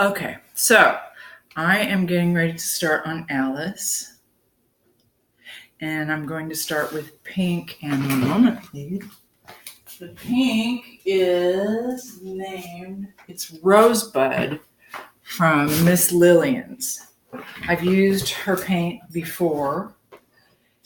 Okay. So I am getting ready to start on Alice. And I'm going to start with pink. And 1 moment, please. The pink is named, it's Rosebud from Miss Lillian's. I've used her paint before,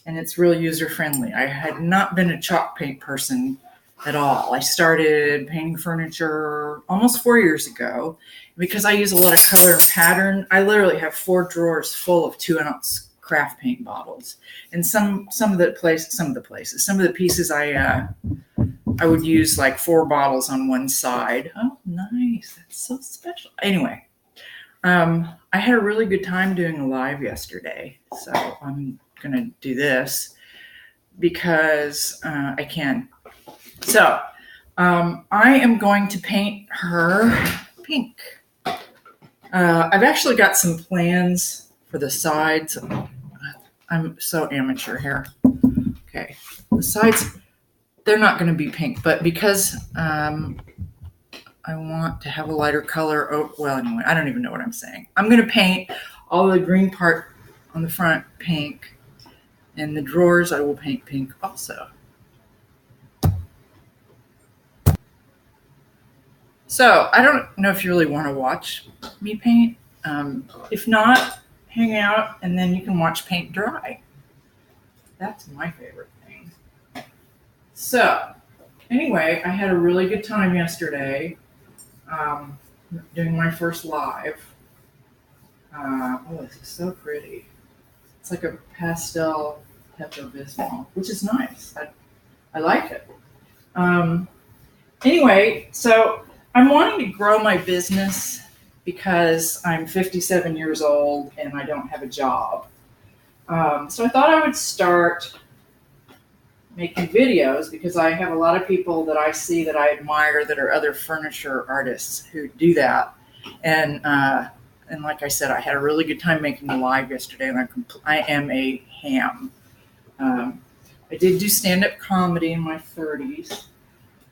and it's real user-friendly. I had not been a chalk paint person at all. I started painting furniture almost 4 years ago. Because I use a lot of color and pattern, I literally have 4 drawers full of 2-ounce craft paint bottles. And some of the pieces I would use like 4 bottles on one side. Oh, nice. That's so special. Anyway, I had a really good time doing a live yesterday. So I'm going to do this because I can. So I am going to paint her pink. I've actually got some plans for the sides. I'm so amateur here. Okay. The sides, they're not going to be pink, but because I want to have a lighter color. Oh, well, anyway, I don't even know what I'm saying. I'm going to paint all the green part on the front pink, and the drawers I will paint pink also. So I don't know if you really want to watch me paint. If not, hang out and then you can watch paint dry. That's my favorite thing. So anyway, I had a really good time yesterday doing my first live. This is so pretty. It's like a pastel Pepto-Bismol, which is nice. I like it. Anyway, so I'm wanting to grow my business because I'm 57 years old and I don't have a job. So I thought I would start making videos because I have a lot of people that I see that I admire that are other furniture artists who do that. And like I said, I had a really good time making the live yesterday, and I am a ham. I did do stand-up comedy in my 30s.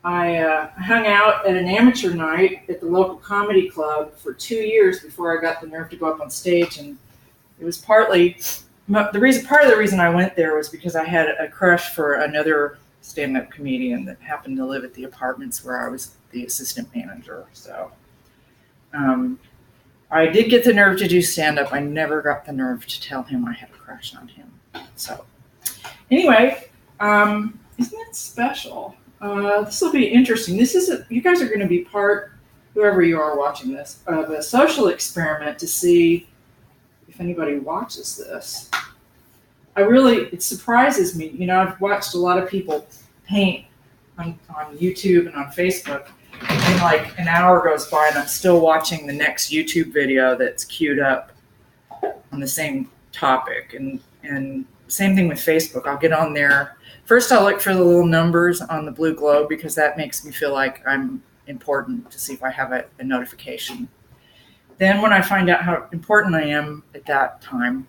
I hung out at an amateur night at the local comedy club for 2 years before I got the nerve to go up on stage, and it was part of the reason I went there was because I had a crush for another stand-up comedian that happened to live at the apartments where I was the assistant manager. So I did get the nerve to do stand-up. I never got the nerve to tell him I had a crush on him. So anyway, isn't that special? This will be interesting. You guys are going to be part, whoever you are watching this, of a social experiment to see if anybody watches this. It surprises me. You know, I've watched a lot of people paint on YouTube and on Facebook, and like an hour goes by and I'm still watching the next YouTube video that's queued up on the same topic. And same thing with Facebook. I'll get on there. First, I'll look for the little numbers on the blue globe because that makes me feel like I'm important to see if I have a notification. Then when I find out how important I am at that time,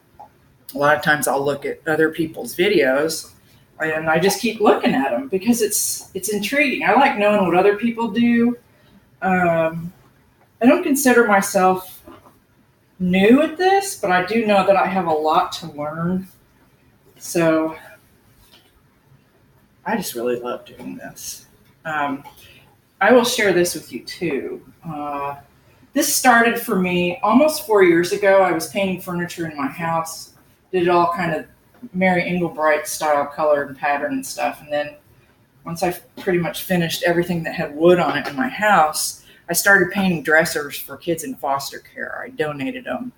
a lot of times I'll look at other people's videos and I just keep looking at them because it's intriguing. I like knowing what other people do. I don't consider myself new at this, but I do know that I have a lot to learn. So I just really love doing this. I will share this with you too. This started for me almost 4 years ago. I was painting furniture in my house, did it all kind of Mary Englebright style color and pattern and stuff. And then once I pretty much finished everything that had wood on it in my house, I started painting dressers for kids in foster care. I donated them.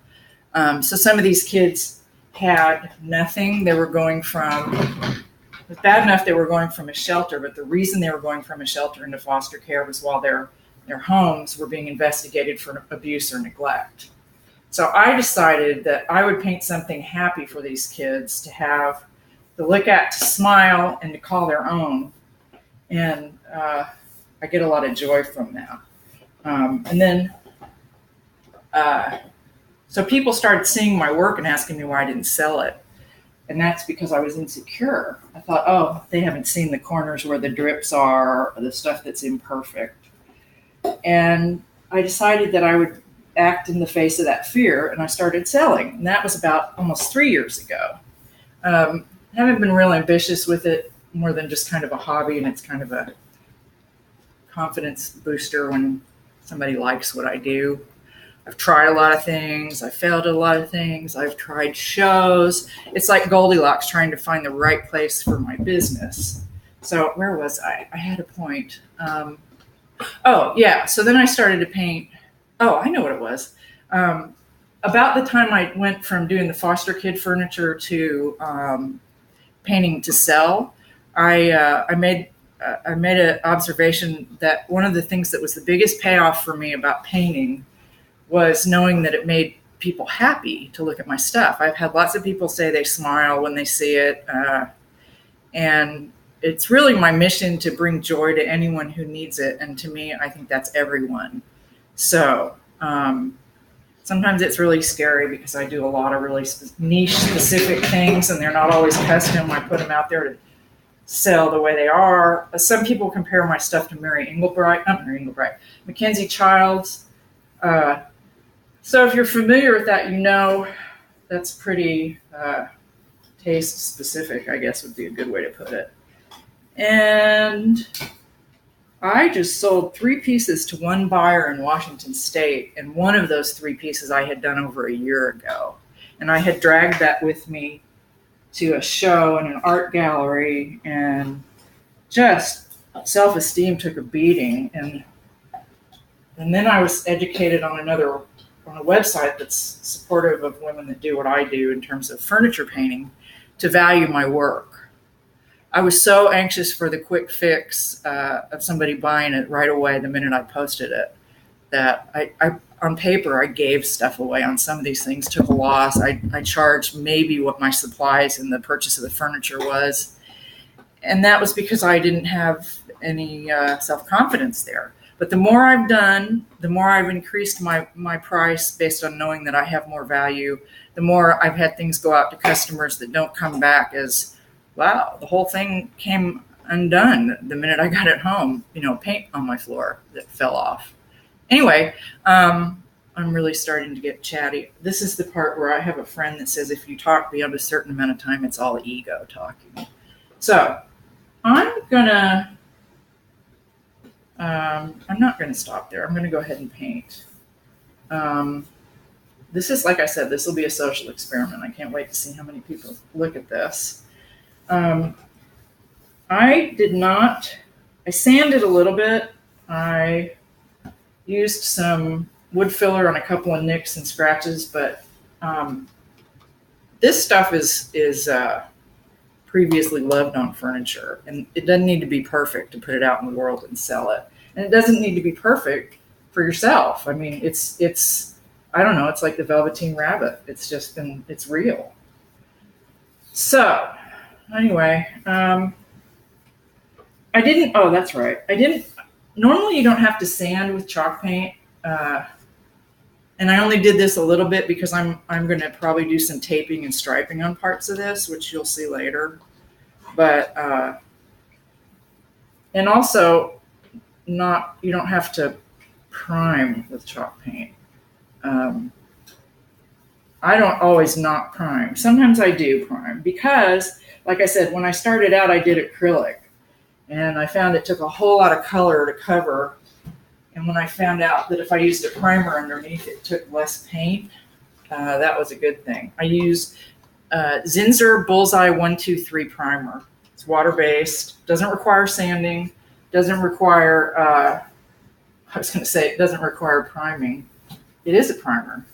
So some of these kids had nothing. They were going from, it was bad enough they were going from a shelter, but the reason they were going from a shelter into foster care was while their homes were being investigated for abuse or neglect. So I decided that I would paint something happy for these kids to have, to look at, to smile, and to call their own. And I get a lot of joy from that. So people started seeing my work and asking me why I didn't sell it. And that's because I was insecure. I thought, they haven't seen the corners where the drips are or the stuff that's imperfect. And I decided that I would act in the face of that fear, and I started selling. And that was about almost 3 years ago. I haven't been real ambitious with it, more than just kind of a hobby, and it's kind of a confidence booster when somebody likes what I do. I've tried a lot of things. I failed at a lot of things. I've tried shows. It's like Goldilocks trying to find the right place for my business. So where was I? I had a point. Oh, yeah. So then I started to paint. Oh, I know what it was. About the time I went from doing the foster kid furniture to painting to sell, I made an observation that one of the things that was the biggest payoff for me about painting was knowing that it made people happy to look at my stuff. I've had lots of people say they smile when they see it, and it's really my mission to bring joy to anyone who needs it. And to me, I think that's everyone. So sometimes it's really scary because I do a lot of really niche specific things, and they're not always custom. I put them out there to sell the way they are. Some people compare my stuff to Mackenzie Childs. So if you're familiar with that, you know that's pretty taste specific, I guess would be a good way to put it. And I just sold 3 pieces to one buyer in Washington State, and one of those 3 pieces I had done over a year ago. And I had dragged that with me to a show in an art gallery, and just self-esteem took a beating. And then I was educated on a website that's supportive of women that do what I do in terms of furniture painting, to value my work. I was so anxious for the quick fix of somebody buying it right away the minute I posted it that I on paper, I gave stuff away on some of these things, took a loss. I charged maybe what my supplies and the purchase of the furniture was. And that was because I didn't have any self-confidence there. But the more I've done, the more I've increased my price based on knowing that I have more value, the more I've had things go out to customers that don't come back as, wow, the whole thing came undone the minute I got it home, paint on my floor that fell off. Anyway, I'm really starting to get chatty. This is the part where I have a friend that says if you talk beyond a certain amount of time, it's all ego talking. So I'm not going to stop there. I'm going to go ahead and paint. This is, like I said, this will be a social experiment. I can't wait to see how many people look at this. I sanded a little bit. I used some wood filler on a couple of nicks and scratches, but this stuff is previously loved on furniture, and it doesn't need to be perfect to put it out in the world and sell it. And it doesn't need to be perfect for yourself. I mean, it's I don't know, it's like the Velveteen Rabbit. It's real. So anyway, normally you don't have to sand with chalk paint. And I only did this a little bit because I'm going to probably do some taping and striping on parts of this, which you'll see later. But, and also you don't have to prime with chalk paint. I don't always not prime. Sometimes I do prime because, like I said, when I started out, I did acrylic, and I found it took a whole lot of color to cover. And when I found out that if I used a primer underneath, it took less paint, that was a good thing. I use Zinsser Bullseye 123 primer. It's water-based, doesn't require sanding, doesn't require, it doesn't require priming. It is a primer.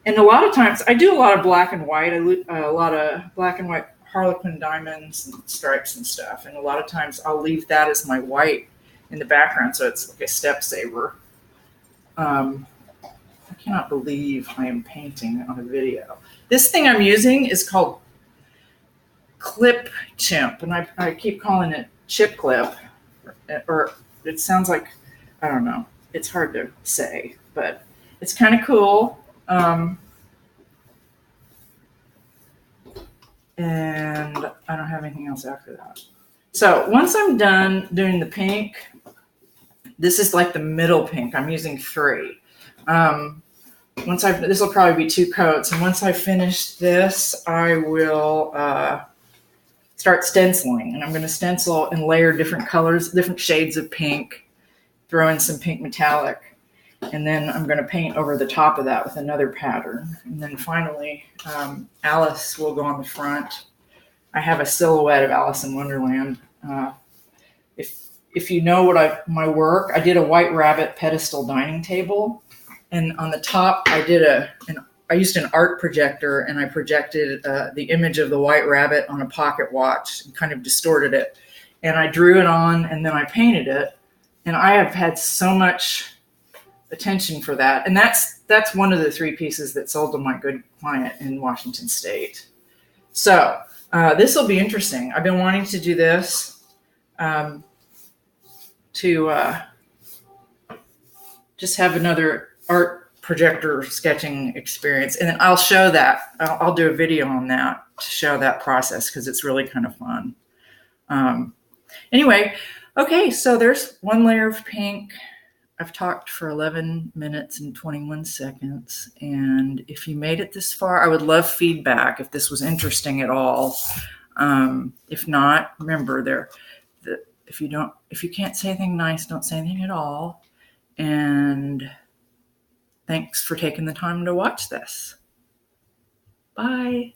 And a lot of times, I do a lot of black and white. I do a lot of black and white Harlequin diamonds and stripes and stuff. And a lot of times, I'll leave that as my white in the background, so it's like a step saver. I cannot believe I am painting on a video. This thing I'm using is called Clipchamp, and I keep calling it chip clip, or it sounds like, I don't know. It's hard to say, but it's kind of cool. And I don't have anything else after that. So once I'm done doing the pink, This is like the middle pink. I'm using 3. This will probably be 2 coats. And once I finish this, I will start stenciling. And I'm going to stencil and layer different colors, different shades of pink, throw in some pink metallic. And then I'm going to paint over the top of that with another pattern. And then finally, Alice will go on the front. I have a silhouette of Alice in Wonderland. If you know my work, I did a White Rabbit pedestal dining table. And on the top, I used an art projector, and I projected the image of the White Rabbit on a pocket watch and kind of distorted it. And I drew it on, and then I painted it. And I have had so much attention for that. And that's one of the 3 pieces that sold to my good client in Washington State. So this will be interesting. I've been wanting to do this to just have another art projector sketching experience. And then I'll show that. I'll do a video on that to show that process because it's really kind of fun. Anyway, okay, so there's 1 layer of pink. I've talked for 11 minutes and 21 seconds. And if you made it this far, I would love feedback if this was interesting at all. If not, remember if you can't say anything nice, don't say anything at all. And thanks for taking the time to watch this. Bye.